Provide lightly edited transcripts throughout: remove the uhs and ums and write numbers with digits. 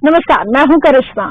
नमस्कार, मैं हूं करिश्मा।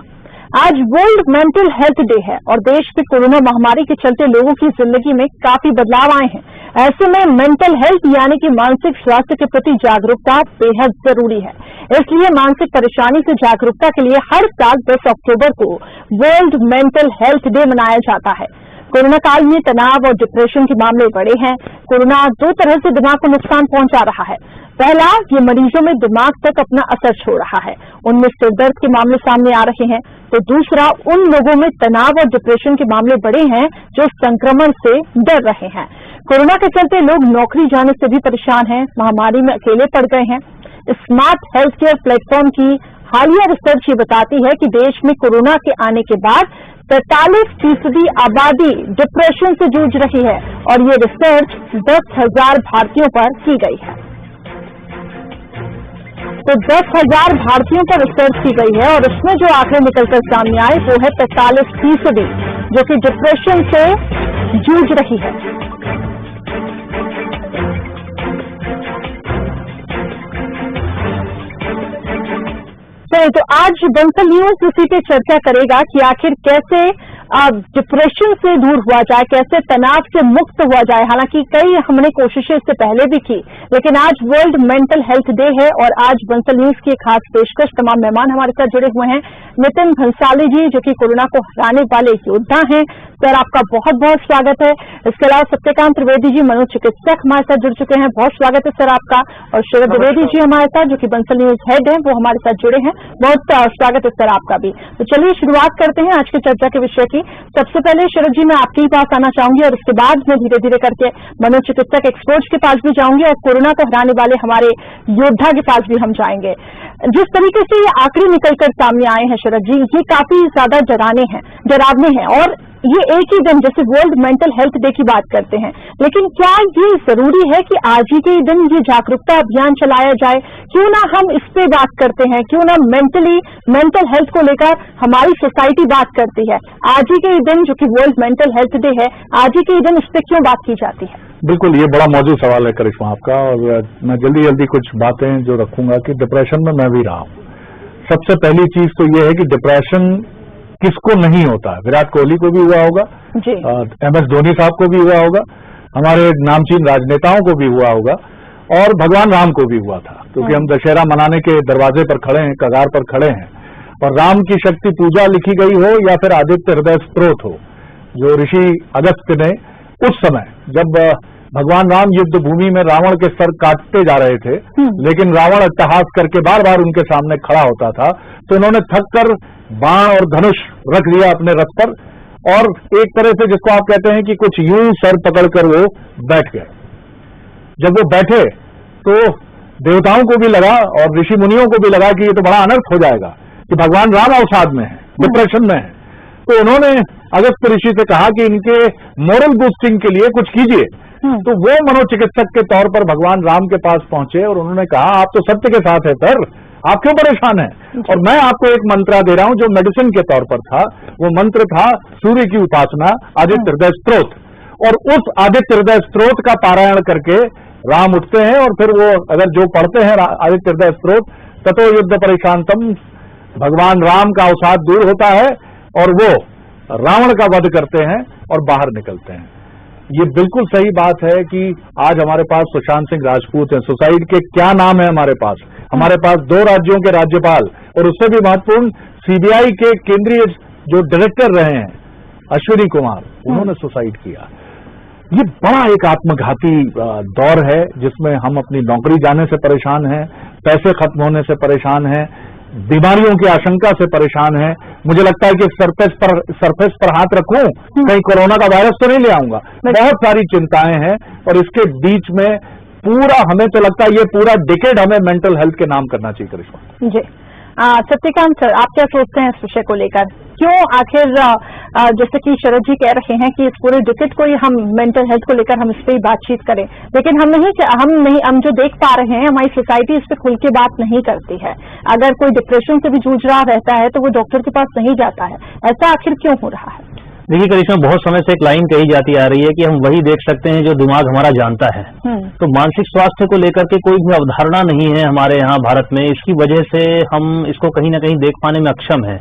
आज वर्ल्ड मेंटल हेल्थ डे है और देश में कोरोना महामारी के चलते लोगों की जिंदगी में काफी बदलाव आए हैं। ऐसे में मेंटल हेल्थ यानी कि मानसिक स्वास्थ्य के प्रति जागरूकता बेहद जरूरी है। इसलिए मानसिक परेशानी से जागरूकता के लिए हर साल 10 अक्टूबर को वर्ल्ड मेंटल हेल्थ डे मनाया जाता है। कोरोना काल में तनाव और डिप्रेशन के मामले बढ़े हैं। कोरोना दो तरह से दिमाग को नुकसान पहुंचा रहा है। पहला, ये मरीजों में दिमाग तक अपना असर छोड़ रहा है, उनमें सिरदर्द के मामले सामने आ रहे हैं। तो दूसरा, उन लोगों में तनाव और डिप्रेशन के मामले बढ़े हैं जो संक्रमण से डर रहे हैं। कोरोना के चलते लोग नौकरी जाने से भी परेशान हैं, महामारी में अकेले पड़ गए हैं। स्मार्ट हेल्थ केयर प्लेटफॉर्म की हालिया रिसर्च ये बताती है कि देश में कोरोना के आने के बाद 43% आबादी डिप्रेशन से जूझ रही है और ये रिसर्च 10,000 भारतीयों पर की गई है। तो 10,000 भारतीयों पर रिसर्च की गई है और इसमें जो आंकड़े निकलकर सामने आए वो है 45% जो कि डिप्रेशन से जूझ रही है। तो आज बंसल न्यूज इसी पे चर्चा करेगा कि आखिर कैसे डिप्रेशन से दूर हुआ जाए, कैसे तनाव से मुक्त हुआ जाए। हालांकि कई हमने कोशिशें इससे पहले भी की, लेकिन आज वर्ल्ड मेंटल हेल्थ डे है और आज बंसल न्यूज की खास पेशकश। तमाम मेहमान हमारे साथ जुड़े हुए हैं। नितिन भंसाली जी जो कि कोरोना को हराने वाले योद्धा हैं, सर आपका बहुत बहुत स्वागत है। इसके अलावा सत्यकांत त्रिवेदी जी मनोचिकित्सक हमारे साथ जुड़ चुके हैं, बहुत स्वागत है सर आपका। और शरद द्विवेदी जी हमारे साथ जो कि बंसल न्यूज हेड है, वो हमारे साथ जुड़े हैं, बहुत स्वागत है सर आपका भी। तो चलिए शुरुआत करते हैं आज की चर्चा के विषय की। सबसे पहले शरद जी मैं आपके ही पास आना चाहूंगी और उसके बाद मैं धीरे धीरे करके मनोचिकित्सक एक्सपर्ट्स के पास भी जाऊंगी और कोरोना को हराने वाले हमारे योद्धा के पास भी हम जाएंगे। जिस तरीके से ये आंकड़े निकलकर सामने आए हैं शरद जी, ये काफी ज्यादा डरावने हैं और ये एक ही दिन जैसे वर्ल्ड मेंटल हेल्थ डे की बात करते हैं, लेकिन क्या ये जरूरी है कि आज ही के दिन ये जागरूकता अभियान चलाया जाए? क्यों ना हम इस पे बात करते हैं, क्यों ना मेंटल हेल्थ को लेकर हमारी सोसाइटी बात करती है। आज ही के दिन जो कि वर्ल्ड मेंटल हेल्थ डे है, आज ही के दिन इस पे क्यों बात की जाती है? बिल्कुल, ये बड़ा मौजूद सवाल है करिश्मा आपका और मैं जल्दी कुछ बातें जो रखूंगा कि डिप्रेशन में मैं भी रहा हूं। सबसे पहली चीज तो ये है कि डिप्रेशन किसको नहीं होता है। विराट कोहली को भी हुआ होगा, MS धोनी साहब को भी हुआ होगा, हमारे नामचीन राजनेताओं को भी हुआ होगा और भगवान राम को भी हुआ था, क्योंकि हम दशहरा मनाने के दरवाजे पर खड़े हैं, कगार पर खड़े हैं। और राम की शक्ति पूजा लिखी गई हो या फिर आदित्य हृदय स्त्रोत हो, जो ऋषि अगस्त्य ने उस समय जब भगवान राम युद्ध भूमि में रावण के सर काटते जा रहे थे, लेकिन रावण अट्टहास करके बार बार उनके सामने खड़ा होता था, तो उन्होंने थक कर बाण और धनुष रख दिया अपने रथ पर और एक तरह से जिसको आप कहते हैं कि कुछ यूं सर पकड़कर वो बैठ गए। जब वो बैठे तो देवताओं को भी लगा और ऋषि मुनियों को भी लगा कि ये तो बड़ा अनर्थ हो जाएगा कि भगवान राम अवसाद में है, डिप्रेशन में है। तो उन्होंने अगस्त्य ऋषि से कहा कि इनके मोरल बूस्टिंग के लिए कुछ कीजिए। तो वो मनोचिकित्सक के तौर पर भगवान राम के पास पहुंचे और उन्होंने कहा आप तो सत्य के साथ है सर, आप क्यों परेशान हैं? और मैं आपको एक मंत्र दे रहा हूं जो मेडिसिन के तौर पर था। वो मंत्र था सूर्य की उपासना, आदित्य हृदय स्त्रोत। और उस आदित्य हृदय स्त्रोत का पारायण करके राम उठते हैं और फिर वो अगर जो पढ़ते हैं आदित्य हृदय स्त्रोत, ततो युद्ध परिशांतम, भगवान राम का अवसाद दूर होता है और वो रावण का वध करते हैं और बाहर निकलते हैं। ये बिल्कुल सही बात है कि आज हमारे पास सुशांत सिंह राजपूत हैं। सुसाइड के क्या नाम है हमारे पास? हमारे पास 2 राज्यों के राज्यपाल और उससे भी महत्वपूर्ण CBI के केंद्रीय जो डायरेक्टर रहे हैं अश्विनी कुमार, उन्होंने सुसाइड किया। ये बड़ा एक आत्मघाती दौर है जिसमें हम अपनी नौकरी जाने से परेशान हैं, पैसे खत्म होने से परेशान हैं, बीमारियों की आशंका से परेशान है। मुझे लगता है कि सरफेस पर हाथ रखूं, कहीं कोरोना का वायरस तो नहीं ले आऊंगा। बहुत सारी चिंताएं हैं और इसके बीच में पूरा हमें तो लगता है ये पूरा डिकेड हमें मेंटल हेल्थ के नाम करना चाहिए करिश्मा जी। सत्यकांत सर, आप क्या सोचते हैं इस विषय को लेकर? क्यों आखिर जैसे कि शरद जी कह रहे हैं कि इस पूरे डिकेड को ही हम मेंटल हेल्थ को लेकर हम इस पर ही बातचीत करें, लेकिन हम जो देख पा रहे हैं हमारी सोसाइटी इस पर खुल के बात नहीं करती है। अगर कोई डिप्रेशन से भी जूझ रहा रहता है तो वो डॉक्टर के पास नहीं जाता है। ऐसा आखिर क्यों हो रहा है? देखिए करिश्मा, बहुत समय से एक लाइन कही जाती आ रही है कि हम वही देख सकते हैं जो दिमाग हमारा जानता है। तो मानसिक स्वास्थ्य को लेकर के कोई भी अवधारणा नहीं है हमारे यहाँ भारत में। इसकी वजह से हम इसको कहीं ना कहीं देख पाने में अक्षम है।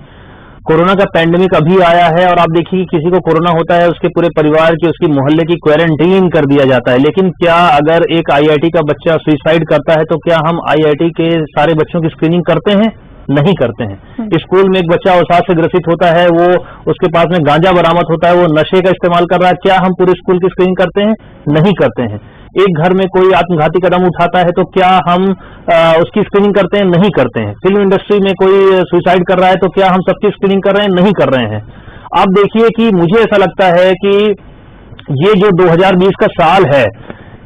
कोरोना का पैंडेमिक अभी आया है और आप देखिए किसी को कोरोना होता है, उसके पूरे परिवार की, उसकी मोहल्ले की क्वारंटीन कर दिया जाता है। लेकिन क्या अगर एक आईआईटी का बच्चा सुसाइड करता है तो क्या हम आईआईटी के सारे बच्चों की स्क्रीनिंग करते हैं? नहीं करते हैं। स्कूल में एक बच्चा अवसाद से ग्रसित होता है, वो उसके पास में गांजा बरामद होता है, वो नशे का इस्तेमाल कर रहा है, क्या हम पूरे स्कूल की स्क्रीनिंग करते हैं? नहीं करते हैं। एक घर में कोई आत्मघाती कदम उठाता है तो क्या हम उसकी स्क्रीनिंग करते हैं? नहीं करते हैं। फिल्म इंडस्ट्री में कोई सुसाइड कर रहा है तो क्या हम सबकी स्क्रीनिंग कर रहे हैं? नहीं कर रहे हैं। आप देखिए कि मुझे ऐसा लगता है कि ये जो 2020 का साल है,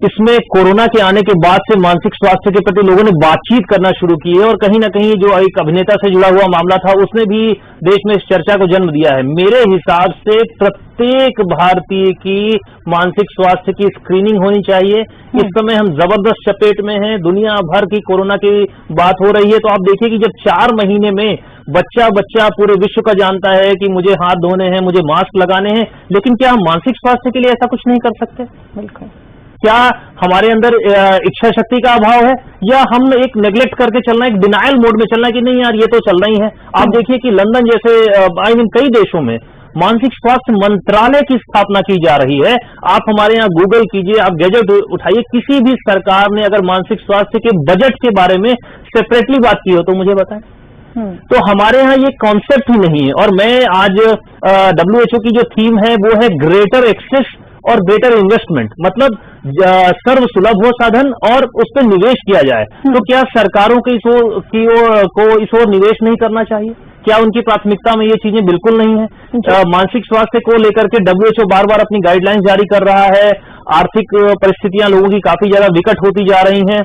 इसमें कोरोना के आने के बाद से मानसिक स्वास्थ्य के प्रति लोगों ने बातचीत करना शुरू की है और कहीं ना कहीं जो एक अभिनेता से जुड़ा हुआ मामला था उसने भी देश में इस चर्चा को जन्म दिया है। मेरे हिसाब से प्रत्येक भारतीय की मानसिक स्वास्थ्य की स्क्रीनिंग होनी चाहिए। इस समय हम जबरदस्त चपेट में हैं, दुनिया भर की कोरोना की बात हो रही है। तो आप देखिए कि जब 4 महीने में बच्चा पूरे विश्व का जानता है कि मुझे हाथ धोने हैं, मुझे मास्क लगाने हैं, लेकिन क्या हम मानसिक स्वास्थ्य के लिए ऐसा कुछ नहीं कर सकते? बिल्कुल। क्या हमारे अंदर इच्छा शक्ति का अभाव है, या हम एक नेग्लेक्ट करके चलना, एक डिनायल मोड में चलना कि नहीं यार ये तो चलना ही है? आप देखिए कि लंदन जैसे कई देशों में मानसिक स्वास्थ्य मंत्रालय की स्थापना की जा रही है। आप हमारे यहाँ गूगल कीजिए, आप गैजेट उठाइए, किसी भी सरकार ने अगर मानसिक स्वास्थ्य के बजट के बारे में सेपरेटली बात की हो तो मुझे बताएं। तो हमारे यहाँ ये कॉन्सेप्ट ही नहीं है। और मैं आज WHO की जो थीम है वो है ग्रेटर एक्सेस और बेटर इन्वेस्टमेंट, मतलब सर्व सुलभ हो साधन और उस पर निवेश किया जाए। तो क्या सरकारों की इस ओर निवेश नहीं करना चाहिए? क्या उनकी प्राथमिकता में ये चीजें बिल्कुल नहीं है? मानसिक स्वास्थ्य को लेकर के WHO बार बार अपनी गाइडलाइंस जारी कर रहा है। आर्थिक परिस्थितियां लोगों की काफी ज्यादा विकट होती जा रही हैं।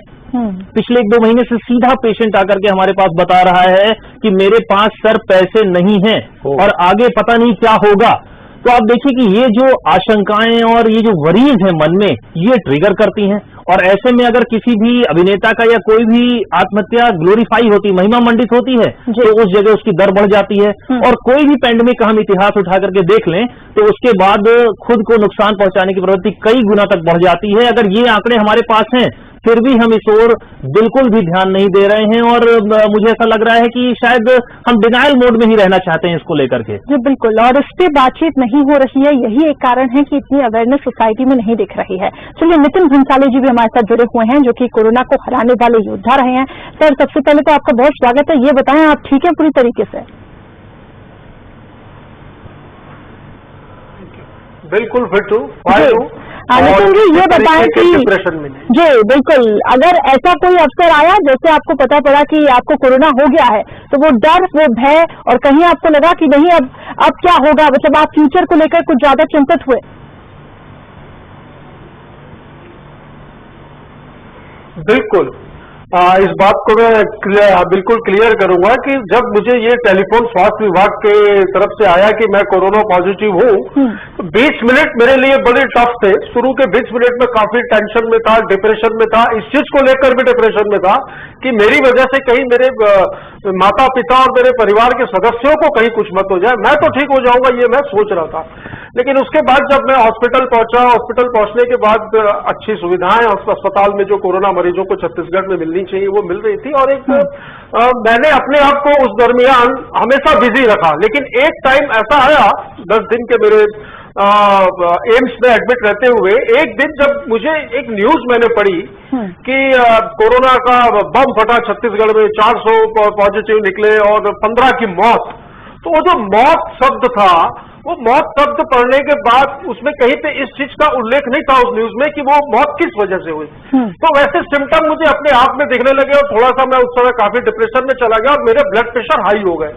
पिछले 1-2 महीने से सीधा पेशेंट आकर के हमारे पास बता रहा है कि मेरे पास सर पैसे नहीं हैं और आगे पता नहीं क्या होगा। तो आप देखिए कि ये जो आशंकाएं और ये जो वरीज हैं मन में, ये ट्रिगर करती हैं। और ऐसे में अगर किसी भी अभिनेता का या कोई भी आत्महत्या ग्लोरीफाई होती, महिमा मंडित होती है, तो उस जगह उसकी दर बढ़ जाती है। और कोई भी पैंडेमिक का हम इतिहास उठा करके देख लें तो उसके बाद खुद को नुकसान पहुंचाने की प्रवृत्ति कई गुना तक बढ़ जाती है। अगर ये आंकड़े हमारे पास हैं फिर भी हम इस ओर बिल्कुल भी ध्यान नहीं दे रहे हैं और मुझे ऐसा लग रहा है कि शायद हम डिनायल मोड में ही रहना चाहते हैं इसको लेकर के। जी बिल्कुल, और इस पे बातचीत नहीं हो रही है, यही एक कारण है कि इतनी अवेयरनेस सोसाइटी में नहीं दिख रही है। चलिए, नितिन भंसाली जी भी हमारे साथ जुड़े हुए हैं जो कि कोरोना को हराने वाले योद्धा रहे हैं। सर, सबसे पहले तो आपका बहुत स्वागत है। ये बताएं, आप ठीक है पूरी तरीके से? बिल्कुल फिट हूँ। नितिन जी, ये बताएं कि डिप्रेशन में जी बिल्कुल, अगर ऐसा कोई अवसर आया जैसे आपको पता पड़ा कि आपको कोरोना हो गया है, तो वो डर, वो भय, और कहीं आपको लगा कि नहीं अब क्या होगा, मतलब आप फ्यूचर को लेकर कुछ ज्यादा चिंतित हुए? बिल्कुल। इस बात को मैं बिल्कुल क्लियर करूंगा कि जब मुझे ये टेलीफोन स्वास्थ्य विभाग के तरफ से आया कि मैं कोरोना पॉजिटिव हूँ, तो 20 मिनट मेरे लिए बड़े टफ थे। शुरू के 20 मिनट में काफी टेंशन में था, डिप्रेशन में था, इस चीज को लेकर भी डिप्रेशन में था कि मेरी वजह से कहीं मेरे माता पिता और मेरे परिवार के सदस्यों को कहीं कुछ मत हो जाए, मैं तो ठीक हो जाऊंगा, ये मैं सोच रहा था। लेकिन उसके बाद जब मैं हॉस्पिटल पहुंचा, हॉस्पिटल पहुंचने के बाद अच्छी सुविधाएं अस्पताल में जो कोरोना मरीजों को छत्तीसगढ़ में मिलनी चाहिए वो मिल रही थी। और एक मैंने अपने आप को उस दरमियान हमेशा बिजी रखा। लेकिन एक टाइम ऐसा आया 10 दिन के मेरे एम्स में एडमिट रहते हुए, एक दिन जब मुझे एक न्यूज मैंने पढ़ी कि कोरोना का बम फटा छत्तीसगढ़ में, 400 पॉजिटिव निकले और 15 की मौत। तो वो जो मौत शब्द था, वो मौत शब्द पढ़ने के बाद उसमें कहीं पे इस चीज का उल्लेख नहीं था उस न्यूज में कि वो मौत किस वजह से हुई। तो वैसे सिम्टम मुझे अपने आप में दिखने लगे और थोड़ा सा मैं उस समय काफी डिप्रेशन में चला गया और मेरे ब्लड प्रेशर हाई हो गए।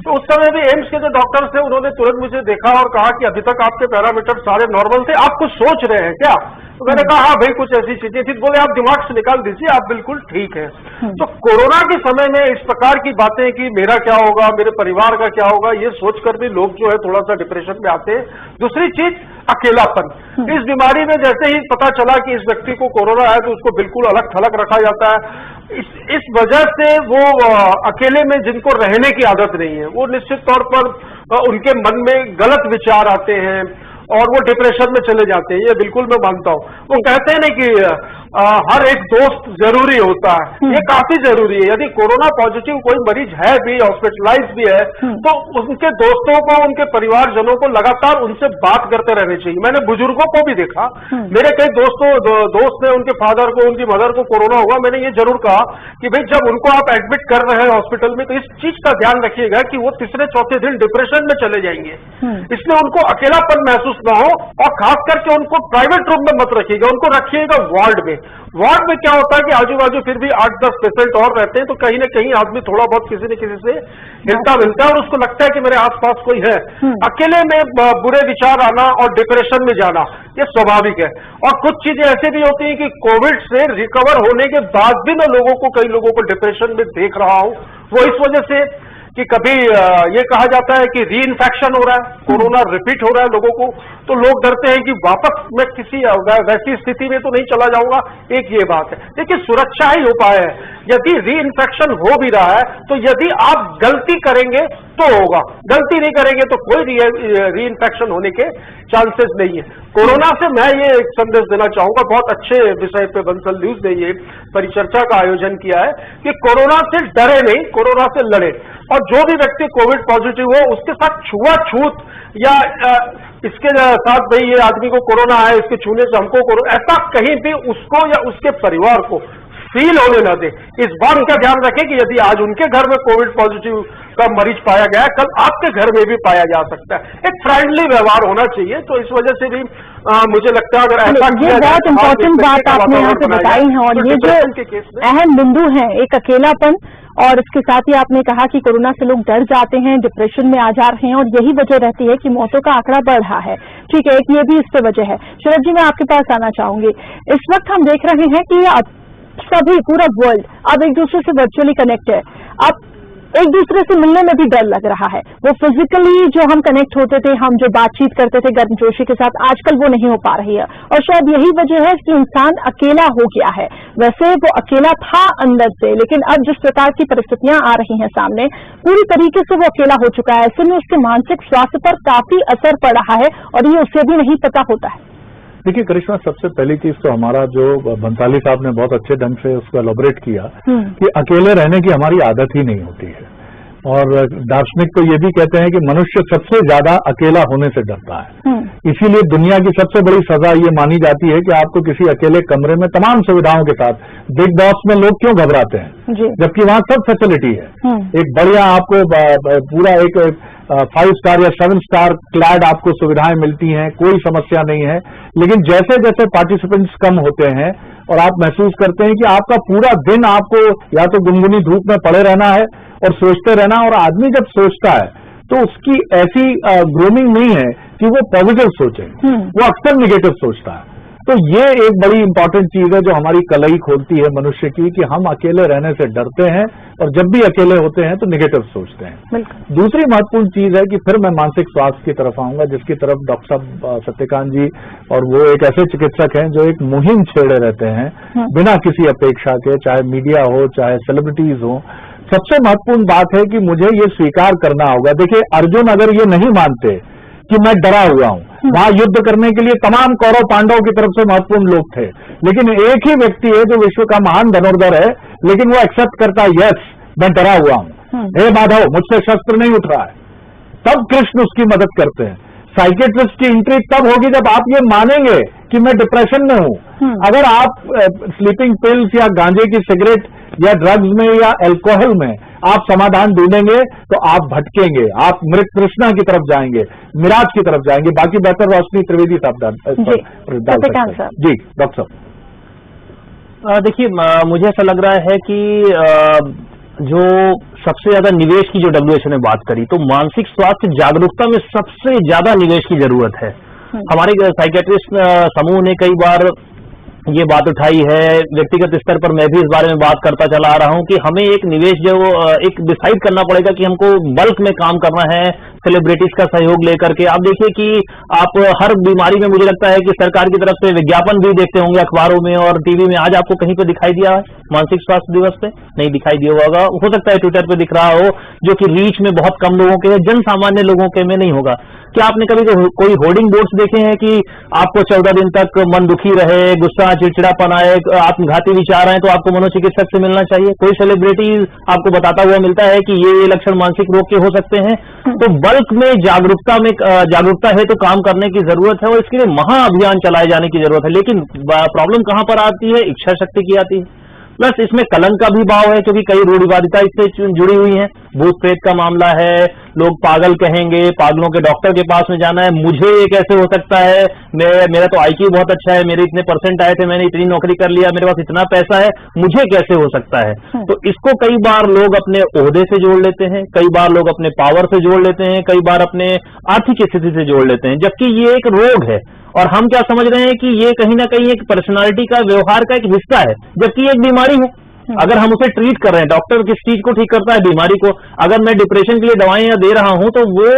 तो उस समय भी एम्स के जो डॉक्टर्स थे उन्होंने तुरंत मुझे देखा और कहा कि अभी तक आपके पैरामीटर सारे नॉर्मल थे, आप कुछ सोच रहे हैं क्या? तो मैंने कहा हाँ भाई, कुछ ऐसी चीजें थी। बोले आप दिमाग से निकाल दीजिए, आप बिल्कुल ठीक है। तो कोरोना के समय में इस प्रकार की बातें कि मेरा क्या होगा, मेरे परिवार का क्या होगा, ये सोचकर भी लोग जो है थोड़ा सा डिप्रेशन में आते हैं। दूसरी चीज, अकेलापन। इस बीमारी में जैसे ही पता चला कि इस व्यक्ति को कोरोना है तो उसको बिल्कुल अलग थलग रखा जाता है। इस वजह से वो अकेले में जिनको रहने की आदत नहीं है, वो निश्चित तौर पर उनके मन में गलत विचार आते हैं और वो डिप्रेशन में चले जाते हैं। ये बिल्कुल मैं मानता हूँ। वो कहते हैं ना कि हर एक दोस्त जरूरी होता है, ये काफी जरूरी है। यदि कोरोना पॉजिटिव कोई मरीज है भी, हॉस्पिटलाइज भी है, तो उनके दोस्तों को, उनके परिवारजनों को लगातार उनसे बात करते रहने चाहिए। मैंने बुजुर्गों को भी देखा, मेरे कई दोस्त ने उनके फादर को, उनकी मदर को कोरोना हुआ, मैंने ये जरूर कहा कि भाई जब उनको आप एडमिट कर रहे हैं हॉस्पिटल में तो इस चीज का ध्यान रखिएगा कि वो तीसरे चौथे दिन डिप्रेशन में चले जाएंगे, इसलिए उनको अकेलापन महसूस ना हो। और खास करके उनको प्राइवेट रूम में मत रखिएगा, उनको रखिएगा वार्ड में। वार्ड में क्या होता है कि आजू बाजू फिर भी 8-10 पेशेंट और रहते हैं, तो कहीं ना कहीं आदमी थोड़ा बहुत किसी न किसी से हिलता मिलता है और उसको लगता है कि मेरे आसपास कोई है। अकेले में बुरे विचार आना और डिप्रेशन में जाना ये स्वाभाविक है। और कुछ चीजें ऐसे भी होती हैं कि कोविड से रिकवर होने के बाद भी मैं कई लोगों को डिप्रेशन में देख रहा हूं। वो इस वजह से कि कभी ये कहा जाता है कि री इन्फेक्शन हो रहा है, कोरोना रिपीट हो रहा है लोगों को, तो लोग डरते हैं कि वापस मैं किसी वैसी स्थिति में तो नहीं चला जाऊंगा। एक ये बात है। देखिए, सुरक्षा ही उपाय है। यदि री इन्फेक्शन हो भी रहा है तो यदि आप गलती करेंगे तो होगा, गलती नहीं करेंगे तो कोई री इन्फेक्शन होने के चांसेस नहीं है। कोरोना से मैं ये एक संदेश देना चाहूंगा, बहुत अच्छे विषय पे बंसल न्यूज ने ये परिचर्चा का आयोजन किया है कि कोरोना से डरे नहीं, कोरोना से लड़े। और जो भी व्यक्ति कोविड पॉजिटिव हो उसके साथ छुआछूत या इसके साथ भाई ये आदमी को कोरोना है, इसके छूने से हमको कोरोना, ऐसा कहीं भी उसको या उसके परिवार को फील होने न दे। इस बात का ध्यान रखें कि यदि आज उनके घर में कोविड पॉजिटिव का मरीज पाया गया है, कल आपके घर में भी पाया जा सकता है। एक फ्रेंडली व्यवहार होना चाहिए। तो इस वजह से भी मुझे लगता है अगर ऐसा ये बहुत इम्पोर्टेंट बात आपने यहाँ पे बताई है। और ये जो अहम बिंदु है, एक अकेलापन, और इसके साथ ही आपने कहा कि कोरोना से लोग डर जाते हैं, डिप्रेशन में आ जा रहे हैं, और यही वजह रहती है कि मौतों का आंकड़ा बढ़ रहा है। ठीक है, एक ये भी इस पे वजह है। शरद जी, मैं आपके पास आना चाहूंगी। इस वक्त हम देख रहे हैं कि सभी, पूरा वर्ल्ड अब एक दूसरे से वर्चुअली कनेक्ट है। अब एक दूसरे से मिलने में भी डर लग रहा है। वो फिजिकली जो हम कनेक्ट होते थे, हम जो बातचीत करते थे गर्मजोशी के साथ, आजकल वो नहीं हो पा रही है। और शायद यही वजह है कि इंसान अकेला हो गया है। वैसे वो अकेला था अंदर से, लेकिन अब जिस प्रकार की परिस्थितियां आ रही हैं सामने, पूरी तरीके से वो अकेला हो चुका है। ऐसे में उसके मानसिक स्वास्थ्य पर काफी असर पड़ रहा है और ये उसे भी नहीं पता होता है। देखिए करिश्मा, सबसे पहली चीज तो हमारा जो बंसाली साहब ने बहुत अच्छे ढंग से उसको एलोबरेट किया कि अकेले रहने की हमारी आदत ही नहीं होती है। और दार्शनिक तो ये भी कहते हैं कि मनुष्य सबसे ज्यादा अकेला होने से डरता है। इसीलिए दुनिया की सबसे बड़ी सजा ये मानी जाती है कि आपको किसी अकेले कमरे में तमाम सुविधाओं के साथ, बिग बॉस में लोग क्यों घबराते हैं जबकि वहां सब फैसिलिटी है। एक बढ़िया आपको पूरा एक 5 स्टार या 7 स्टार क्लैड आपको सुविधाएं मिलती हैं, कोई समस्या नहीं है। लेकिन जैसे जैसे पार्टिसिपेंट्स कम होते हैं और आप महसूस करते हैं कि आपका पूरा दिन आपको या तो गुनगुनी धूप में पड़े रहना है और सोचते रहना, और आदमी जब सोचता है तो उसकी ऐसी ग्रूमिंग नहीं है कि वो पॉजिटिव सोचे, वो अक्सर निगेटिव सोचता है। तो ये एक बड़ी इंपॉर्टेंट चीज है जो हमारी कलई खोलती है मनुष्य की, कि हम अकेले रहने से डरते हैं और जब भी अकेले होते हैं तो निगेटिव सोचते हैं। दूसरी महत्वपूर्ण चीज है कि फिर मैं मानसिक स्वास्थ्य की तरफ आऊंगा, जिसकी तरफ डॉक्टर साहब सत्यकांत जी, और वो एक ऐसे चिकित्सक हैं जो एक मुहिम छेड़े रहते हैं बिना किसी अपेक्षा के, चाहे मीडिया हो चाहे सेलिब्रिटीज हो। सबसे महत्वपूर्ण बात है कि मुझे ये स्वीकार करना होगा। देखिए, अर्जुन अगर ये नहीं मानते कि मैं डरा हुआ हूं, वहां युद्ध करने के लिए तमाम कौरव पांडवों की तरफ से महत्वपूर्ण लोग थे, लेकिन एक ही व्यक्ति है जो विश्व का महान धनुर्धर है, लेकिन वो एक्सेप्ट करता है, यस मैं डरा हुआ हूं, हे माधव मुझसे शस्त्र नहीं उठ रहा है। तब कृष्ण उसकी मदद करते हैं। साइकेट्रिस्ट की एंट्री तब होगी जब आप ये मानेंगे कि मैं डिप्रेशन में हूं। अगर आप स्लीपिंग पिल्स या गांजे की सिगरेट या ड्रग्स में या अल्कोहल में आप समाधान ढूंढेंगे तो आप भटकेंगे, आप मृत तृष्णा की तरफ जाएंगे, मिराज की तरफ जाएंगे। बाकी बेहतर रोशनी त्रिवेदी साहब जी डॉक्टर साहब। देखिए, मुझे ऐसा लग रहा है कि जो सबसे ज्यादा निवेश की जो WHO ने बात करी, तो मानसिक स्वास्थ्य जागरूकता में सबसे ज्यादा निवेश की जरूरत है। हमारे साइकेट्रिस्ट समूह ने कई बार ये बात उठाई है, व्यक्तिगत स्तर पर मैं भी इस बारे में बात करता चला आ रहा हूं कि हमें एक निवेश जो एक डिसाइड करना पड़ेगा कि हमको बल्क में काम करना है सेलिब्रिटीज का सहयोग लेकर के। आप देखिए कि आप हर बीमारी में मुझे लगता है कि सरकार की तरफ से विज्ञापन भी देखते होंगे अखबारों में और टीवी में। आज आपको कहीं पे दिखाई दिया है मानसिक स्वास्थ्य दिवस पे? नहीं दिखाई दिया होगा, हो सकता है ट्विटर पे दिख रहा हो, जो कि रीच में बहुत कम लोगों के है, जन सामान्य लोगों के में नहीं होगा। क्या आपने कभी कोई होर्डिंग बोर्ड्स देखे हैं कि आपको 14 दिन तक मन दुखी रहे, गुस्सा चिड़चिड़ापन आए, आत्मघाती विचार आए तो आपको मनोचिकित्सक से मिलना चाहिए? कोई सेलिब्रिटी आपको बताता हुआ मिलता है कि ये लक्षण मानसिक रोग के हो सकते हैं? तो बल्क में जागरूकता है तो काम करने की जरूरत है और इसके लिए महाअभियान चलाए जाने की जरूरत है। लेकिन प्रॉब्लम कहां पर आती है? इच्छा शक्ति की आती है। प्लस इसमें कलंक का भी भाव है क्योंकि कई रूढ़िवादिता इससे जुड़ी हुई है। भूत प्रेत का मामला है, लोग पागल कहेंगे, पागलों के डॉक्टर के पास में जाना है, मुझे ये कैसे हो सकता है, मेरा तो आईक्यू बहुत अच्छा है, मेरे इतने परसेंट आए थे, मैंने इतनी नौकरी कर लिया, मेरे पास इतना पैसा है, मुझे कैसे हो सकता है। तो इसको कई बार लोग अपने ओहदे से जोड़ लेते हैं, कई बार लोग अपने पावर से जोड़ लेते हैं, कई बार अपने आर्थिक स्थिति से जोड़ लेते हैं, जबकि ये एक रोग है और हम क्या समझ रहे हैं कि ये कहीं ना कहीं एक पर्सनालिटी का, व्यवहार का एक हिस्सा है, जबकि ये एक बीमारी है। अगर हम उसे ट्रीट कर रहे हैं, डॉक्टर किस चीज को ठीक करता है? बीमारी को। अगर मैं डिप्रेशन के लिए दवाएं दे रहा हूं तो वो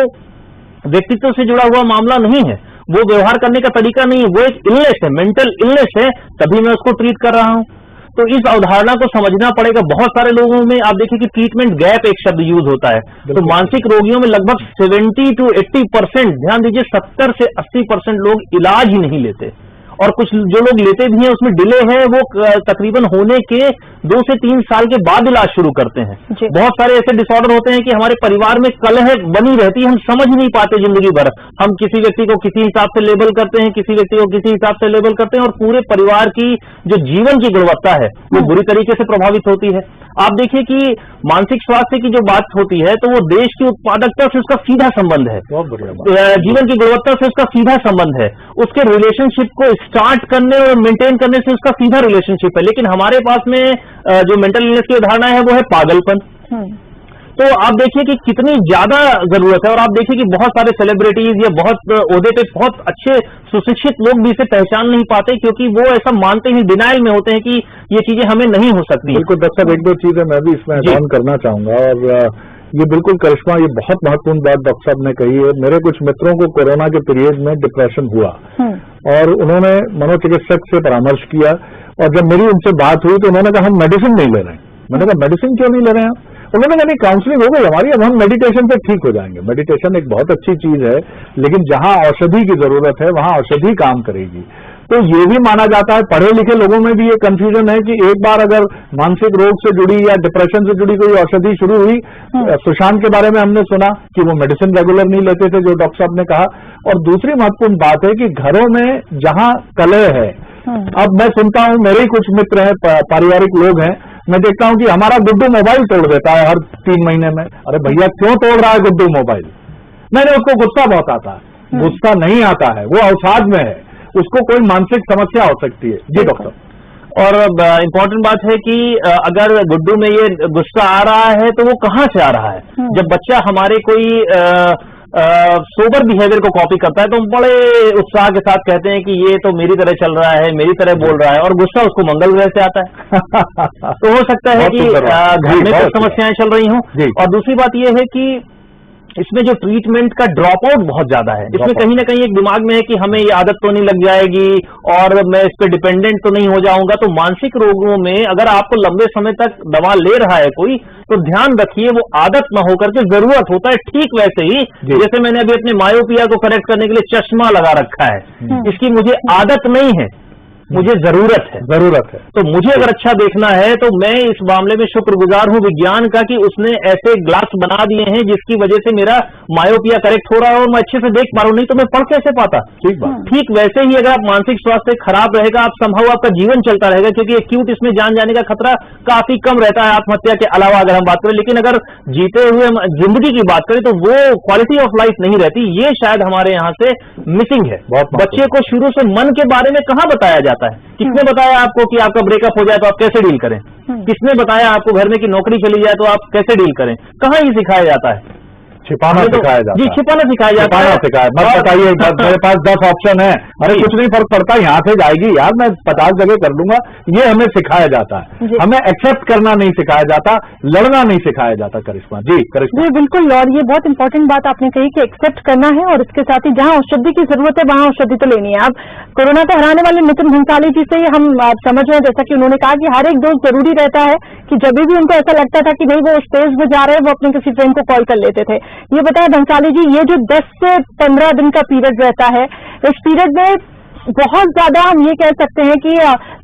व्यक्तित्व से जुड़ा हुआ मामला नहीं है, वो व्यवहार करने का तरीका नहीं है, वो एक इलनेस है, मेंटल इलनेस है, तभी मैं उसको ट्रीट कर रहा हूं। तो इस अवधारणा को समझना पड़ेगा। बहुत सारे लोगों में आप देखिए कि ट्रीटमेंट गैप एक शब्द यूज होता है, तो मानसिक रोगियों में लगभग 70 to 80%, ध्यान दीजिए 70 से 80% लोग इलाज ही नहीं लेते और कुछ जो लोग लेते भी हैं उसमें डिले है, वो तकरीबन होने के 2 से 3 साल के बाद इलाज शुरू करते हैं। बहुत सारे ऐसे डिसऑर्डर होते हैं कि हमारे परिवार में कलह बनी रहती है, हम समझ नहीं पाते जिंदगी भर। हम किसी व्यक्ति को किसी हिसाब से लेबल करते हैं, किसी व्यक्ति को किसी हिसाब से लेबल करते हैं और पूरे परिवार की जो जीवन की गुणवत्ता है वो बुरी तरीके से प्रभावित होती है। आप देखिए कि मानसिक स्वास्थ्य की जो बात होती है तो वो देश की उत्पादकता से उसका सीधा संबंध है, जीवन की गुणवत्ता से उसका सीधा संबंध है, उसके रिलेशनशिप को स्टार्ट करने और मेंटेन करने से उसका सीधा रिलेशनशिप है। लेकिन हमारे पास में जो मेंटल इलनेस की अवधारणा है वो है पागलपन। तो आप देखिए कि कितनी ज्यादा जरूरत है और आप देखिए कि बहुत सारे सेलिब्रिटीज या बहुत ओहदे पे बहुत अच्छे सुशिक्षित लोग भी इसे पहचान नहीं पाते क्योंकि वो ऐसा मानते हैं, डिनाइल में होते हैं कि ये चीजें हमें नहीं हो सकती। बिल्कुल डॉक्टर साहब, 1-2 चीजें मैं भी इसमें ऐड ऑन करना चाहूंगा और ये बिल्कुल करिश्मा, ये बहुत महत्वपूर्ण बात डॉक्टर साहब ने कही है। मेरे कुछ मित्रों को कोरोना के पीरियड में डिप्रेशन हुआ और उन्होंने मनोचिकित्सक से परामर्श किया और जब मेरी उनसे बात हुई तो उन्होंने कहा हम मेडिसिन नहीं ले रहे हैं। मैंने कहा मेडिसिन क्यों नहीं ले रहे हैं? उन्होंने कहा नहीं, काउंसलिंग हो गई हमारी, अब हम मेडिटेशन से ठीक हो जाएंगे। मेडिटेशन एक बहुत अच्छी चीज है, लेकिन जहां औषधि की जरूरत है वहां औषधि काम करेगी। तो ये भी माना जाता है, पढ़े लिखे लोगों में भी ये कंफ्यूजन है कि एक बार अगर मानसिक रोग से जुड़ी या डिप्रेशन से जुड़ी कोई औषधि शुरू हुई, सुशांत के बारे में हमने सुना कि वो मेडिसिन रेगुलर नहीं लेते थे, जो डॉक्टर साहब ने कहा। और दूसरी महत्वपूर्ण बात है कि घरों में जहां कलह है, अब मैं सुनता हूं, मेरे ही कुछ मित्र हैं, पारिवारिक लोग हैं, मैं देखता हूं कि हमारा गुड्डू मोबाइल तोड़ देता है हर 3 महीने में। अरे भैया क्यों तोड़ रहा है गुड्डू मोबाइल? मैंने उसको गुस्सा बहुत आता है, गुस्सा नहीं आता है, वो अवसाद में है, उसको कोई मानसिक समस्या हो सकती है। जी डॉक्टर। और इम्पोर्टेंट बात है कि अगर गुड्डू में ये गुस्सा आ रहा है तो वो कहां से आ रहा है? जब बच्चा हमारे कोई सोबर बिहेवियर को कॉपी करता है तो हम बड़े उत्साह के साथ कहते हैं कि ये तो मेरी तरह चल रहा है, मेरी तरह बोल रहा है, और गुस्सा उसको मंगल ग्रह से आता है। तो हो सकता है कि घर में कुछ समस्याएं चल रही हों। और दूसरी बात यह है कि इसमें जो ट्रीटमेंट का ड्रॉप आउट बहुत ज्यादा है। इसमें कहीं ना कहीं एक दिमाग में है कि हमें ये आदत तो नहीं लग जाएगी और मैं इस पे डिपेंडेंट तो नहीं हो जाऊंगा। तो मानसिक रोगों में अगर आपको लंबे समय तक दवा ले रहा है कोई, तो ध्यान रखिए वो आदत न होकर के जरूरत होता है। ठीक वैसे ही जैसे मैंने अभी अपने मायोपिया को करेक्ट करने के लिए चश्मा लगा रखा है, इसकी मुझे आदत नहीं है, मुझे जरूरत है। तो मुझे अगर अच्छा देखना है तो मैं इस मामले में शुक्रगुजार हूं विज्ञान का कि उसने ऐसे ग्लास बना दिए हैं जिसकी वजह से मेरा मायोपिया करेक्ट हो रहा है और मैं अच्छे से देख पा रहा हूं, नहीं तो मैं पढ़ कैसे पाता। ठीक वैसे ही अगर आप मानसिक स्वास्थ्य खराब रहेगा, आप संभव आपका जीवन चलता रहेगा, क्योंकि एक्यूट इसमें जान जाने का खतरा काफी कम रहता है आत्महत्या के अलावा अगर हम बात करें। लेकिन अगर जीते हुए जिंदगी की बात करें तो वो क्वालिटी ऑफ लाइफ नहीं रहती। ये शायद हमारे यहाँ से मिसिंग है। बच्चे को शुरू से मन के बारे में कहाँ बताया जाता है? किसने बताया आपको कि आपका ब्रेकअप हो जाए तो आप कैसे डील करें? किसने बताया आपको घर में की नौकरी चली जाए तो आप कैसे डील करें? कहाँ ये सिखाया जाता है? छिपाना सिखाया जाता जी, है। छिपाना सिखाया जाता है। सिखाया मत बताइए, मेरे पास 10 ऑप्शन है, अरे कुछ नहीं फर्क पड़ता, यहाँ से जाएगी यार, मैं 50 जगह कर लूंगा, ये हमें सिखाया जाता है। जी। हमें एक्सेप्ट करना नहीं सिखाया जाता, लड़ना नहीं सिखाया जाता। करिश्मा जी, करिश्मा जी बिल्कुल, और ये बहुत इंपॉर्टेंट बात आपने कही कि एक्सेप्ट करना है, और इसके साथ ही जहां औषधि की जरूरत है वहां औषधि तो लेनी है। अब कोरोना को हराने वाले नितिन भंसाली जी से ही हम समझ रहे हैं, जैसा कि उन्होंने कहा कि हर एक डोज जरूरी रहता है, कि जब भी उनको ऐसा लगता था कि नहीं वो स्टेज में जा रहे हैं, वो अपने किसी फ्रेंड को कॉल कर लेते थे। ये बताया भंसाली जी, ये जो 10 से 15 दिन का पीरियड रहता है, इस पीरियड में बहुत ज्यादा हम ये कह सकते हैं कि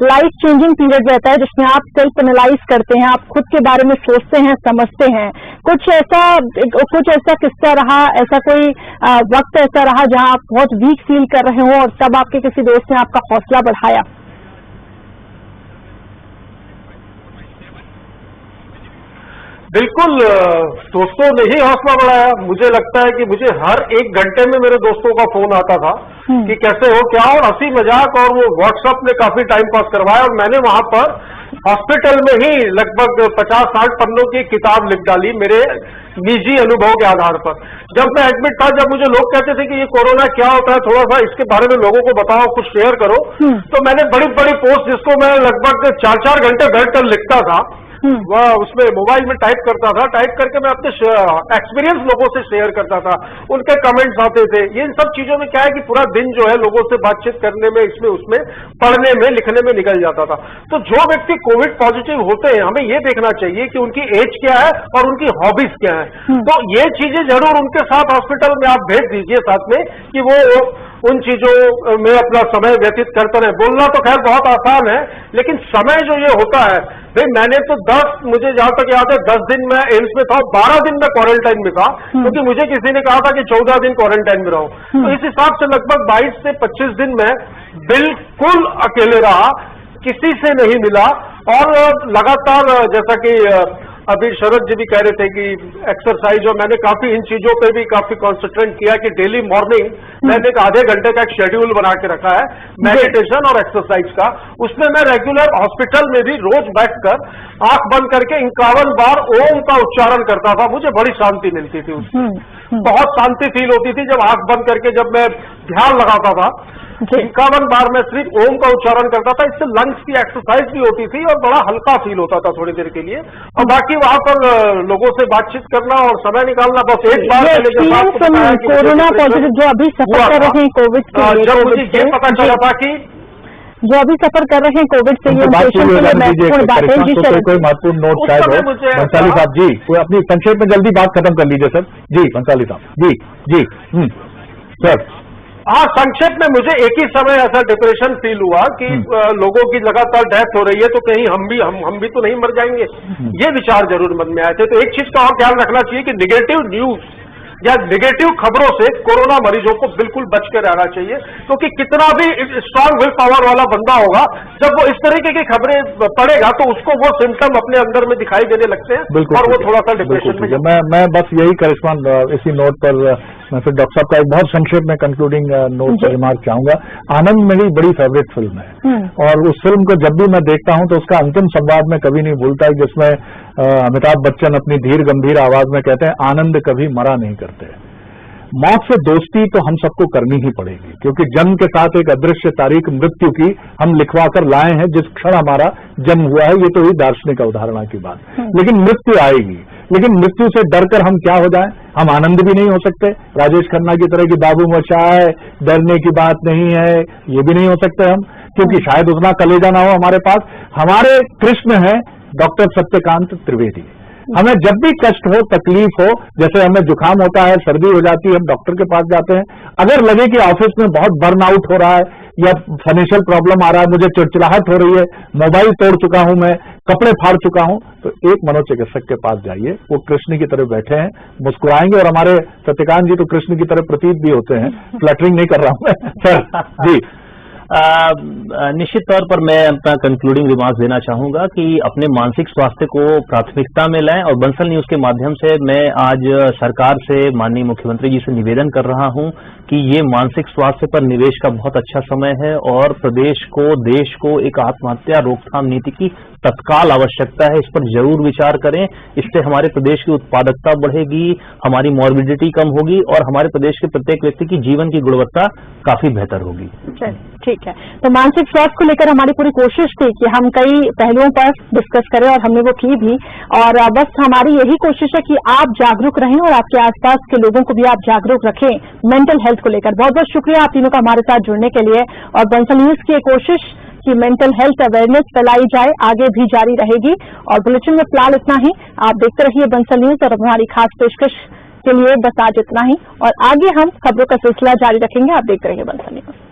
लाइफ चेंजिंग पीरियड रहता है, जिसमें आप सेल्फ एनालाइज करते हैं, आप खुद के बारे में सोचते हैं, समझते हैं। कुछ ऐसा किस्सा रहा, ऐसा कोई वक्त ऐसा रहा जहां आप बहुत वीक फील कर रहे हो और तब आपके किसी दोस्त ने आपका हौसला बढ़ाया? बिल्कुल, दोस्तों ने ही हौसला बढ़ाया। मुझे लगता है कि मुझे हर 1 घंटे में मेरे दोस्तों का फोन आता था कि कैसे हो, क्या, और हंसी मजाक, और वो व्हाट्सएप में काफी टाइम पास करवाया। और मैंने वहां पर हॉस्पिटल में ही लगभग 50-60 पन्नों की किताब लिख डाली मेरे निजी अनुभव के आधार पर। जब मैं एडमिट था, जब मुझे लोग कहते थे कि ये कोरोना क्या होता है, थोड़ा सा इसके बारे में लोगों को बताओ, कुछ शेयर करो, तो मैंने बड़ी बड़ी पोस्ट, जिसको मैं लगभग 4-4 घंटे बैठकर लिखता था, वह उसमें मोबाइल में टाइप करता था, टाइप करके मैं अपने एक्सपीरियंस लोगों से शेयर करता था, उनके कमेंट्स आते थे। ये इन सब चीजों में क्या है कि पूरा दिन जो है लोगों से बातचीत करने में, इसमें उसमें, पढ़ने में, लिखने में निकल जाता था। तो जो व्यक्ति कोविड पॉजिटिव होते हैं, हमें ये देखना चाहिए कि उनकी एज क्या है और उनकी हॉबीज क्या है। तो ये चीजें जरूर उनके साथ हॉस्पिटल में आप भेज दीजिए साथ में, कि वो उन चीजों में अपना समय व्यतीत करते रहे। बोलना तो खैर बहुत आसान है, लेकिन समय जो ये होता है, भाई मैंने तो मुझे जहां तक याद है 10 दिन मैं एम्स में था, 12 दिन मैं क्वारंटाइन में था, क्योंकि मुझे किसी ने कहा था कि 14 दिन क्वारंटाइन में रहो। तो इस हिसाब से लगभग 22 से 25 दिन में बिल्कुल अकेले रहा, किसी से नहीं मिला, और लगातार, जैसा कि अभी शरद जी भी कह रहे थे कि एक्सरसाइज, और मैंने काफी इन चीजों पे भी काफी कॉन्सेंट्रेट किया कि डेली मॉर्निंग मैंने एक आधे घंटे का एक शेड्यूल बना के रखा है मेडिटेशन और एक्सरसाइज का। उसमें मैं रेगुलर हॉस्पिटल में भी रोज बैठकर आंख बंद करके 51 बार ओम का उच्चारण करता था। मुझे बड़ी शांति मिलती थी उसमें, बहुत शांति फील होती थी जब आंख बंद करके जब मैं ध्यान लगाता था। 51 बार मैं सिर्फ ओम का उच्चारण करता था। इससे लंग्स की एक्सरसाइज भी होती थी और बड़ा हल्का फील होता था थोड़ी देर के लिए। और बाकी वहां पर लोगों से बातचीत करना और समय निकालना, बस एक बार कोरोना पॉजिटिव जो अभी सफर कर रहे हैं कोविड से, जब मुझे ये पता चला था कि जो अभी सफर कर रहे हैं कोविड से, ये पेशेंट के लिए महत्वपूर्ण बात है। जी सर, कोई महत्वपूर्ण नोट शायद हो भंसाली साहब जी, कोई अपनी संक्षेप में जल्दी बात खत्म कर लीजिए सर। जी भंसाली साहब जी जी सर। हाँ, संक्षेप में मुझे एक ही समय ऐसा डिप्रेशन फील हुआ कि लोगों की लगातार डेथ हो रही है, तो कहीं हम भी तो नहीं मर जाएंगे। ये विचार जरूर मन में आए थे। तो एक चीज का और ख्याल रखना चाहिए कि निगेटिव न्यूज या निगेटिव खबरों से कोरोना मरीजों को बिल्कुल बच कर रहना चाहिए, क्योंकि कितना भी स्ट्रांग विल पावर वाला बंदा होगा, जब वो इस तरीके की खबरें पढ़ेगा तो उसको वो सिम्टम अपने अंदर में दिखाई देने लगते हैं और वो थोड़ा सा डिप्रेशन में। मैं बस यही करिश्मा, इसी नोट पर मैं फिर डॉक्टर साहब का एक बहुत संक्षेप में कंक्लूडिंग नोट पर रिमार्क चाहूंगा। आनंद मेरी बड़ी फेवरेट फिल्म है, और उस फिल्म को जब भी मैं देखता हूं तो उसका अंतिम संवाद में कभी नहीं भूलता, जिसमें अमिताभ बच्चन अपनी धीर गंभीर आवाज में कहते हैं, आनंद कभी मरा नहीं करते। मौत से दोस्ती तो हम सबको करनी ही पड़ेगी, क्योंकि जन्म के साथ एक अदृश्य तारीख मृत्यु की हम लिखवा कर लाए हैं। जिस क्षण हमारा जन्म हुआ है, ये तो हुई दार्शनिक अवधारणा की बात, लेकिन मृत्यु आएगी। लेकिन मृत्यु से डरकर हम क्या हो जाएं, हम आनंद भी नहीं हो सकते। राजेश खन्ना की तरह की बाबू मोशाय, डरने की बात नहीं है, ये भी नहीं हो सकते हम, क्योंकि शायद उतना कलेजा ना हो हमारे पास। हमारे कृष्ण हैं डॉक्टर सत्यकांत त्रिवेदी। हमें जब भी कष्ट हो, तकलीफ हो, जैसे हमें जुकाम होता है, सर्दी हो जाती है, हम डॉक्टर के पास जाते हैं। अगर लगे कि ऑफिस में बहुत बर्नआउट हो रहा है या फाइनेंशियल प्रॉब्लम आ रहा है, मुझे चिड़चिड़ाहट हो रही है, मोबाइल तोड़ चुका हूं मैं, कपड़े फाड़ चुका हूं, तो एक मनोचिकित्सक के पास जाइए। वो कृष्ण की तरह बैठे हैं, मुस्कुराएंगे, और हमारे सत्यकांत जी तो कृष्ण की तरह प्रतीत भी होते हैं। फ्लैटरिंग नहीं कर रहा हूं मैं सर जी। निश्चित तौर पर मैं अपना कंक्लूडिंग रिमार्क्स देना चाहूंगा कि अपने मानसिक स्वास्थ्य को प्राथमिकता में लाएं, और बंसल न्यूज के माध्यम से मैं आज सरकार से, माननीय मुख्यमंत्री जी से निवेदन कर रहा हूं कि ये मानसिक स्वास्थ्य पर निवेश का बहुत अच्छा समय है और प्रदेश को, देश को एक आत्महत्या रोकथाम नीति की तत्काल आवश्यकता है। इस पर जरूर विचार करें। इससे हमारे प्रदेश की उत्पादकता बढ़ेगी, हमारी मॉर्बिडिटी कम होगी और हमारे प्रदेश के प्रत्येक व्यक्ति की जीवन की गुणवत्ता काफी बेहतर होगी। ठीक है, तो मानसिक स्वास्थ्य को लेकर हमारी पूरी कोशिश थी कि हम कई पहलुओं पर डिस्कस करें और हमने वो की भी, और बस हमारी यही कोशिश है कि आप जागरूक रहें और आपके आसपास के लोगों को भी आप जागरूक रखें मेंटल हेल्थ को लेकर। बहुत बहुत शुक्रिया आप तीनों का हमारे साथ जुड़ने के लिए, और बंसल न्यूज की कोशिश कि मेंटल हेल्थ अवेयरनेस फैलाई जाए आगे भी जारी रहेगी। और बुलेटिन में फिलहाल इतना ही। आप देखते रहिए बंसल न्यूज और हमारी खास पेशकश के लिए बस आज इतना ही, और आगे हम खबरों का सिलसिला जारी रखेंगे। आप देखते रहिए बंसल न्यूज।